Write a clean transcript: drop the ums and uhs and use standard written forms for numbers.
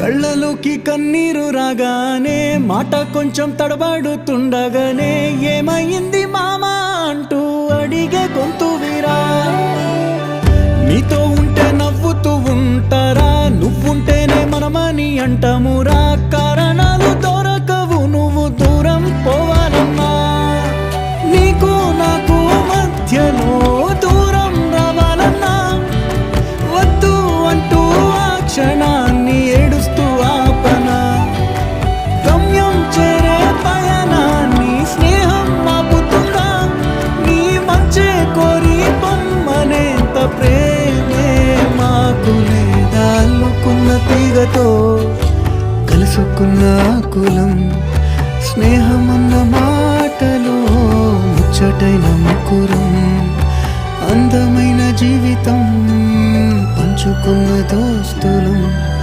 కళ్ళలోకి కన్నీరు రాగానే మాట కొంచెం తడబడుతుండగానే ఏమైంది మామా అంటూ అడిగే గొంతు వీరా. నీతో ఉంటే నవ్వుతూ ఉంటారా, నువ్వుంటేనే మనమని అంటామురా. కారణాలు దొరకవు నువ్వు దూరం పోవాలన్నా, నీకు నాకు మధ్యలో దూరం రావాలన్నా. వద్దు అంటూ ఆ క్షణాన్ని ఏడుస్తూ ఆపనా, గమ్యం చేరే పయనాన్ని స్నేహం ఆపుతుందా. నీ మంచే కోరి పొమ్మనేంత ప్రేమే మాకు లేదా. అల్లుకున్న తీగతో కలుసుకున్న కులం, స్నేహమన్న మాటలో ముచ్చటైన ముకురం. అందమైన జీవితం పంచుకున్న దోస్తులం.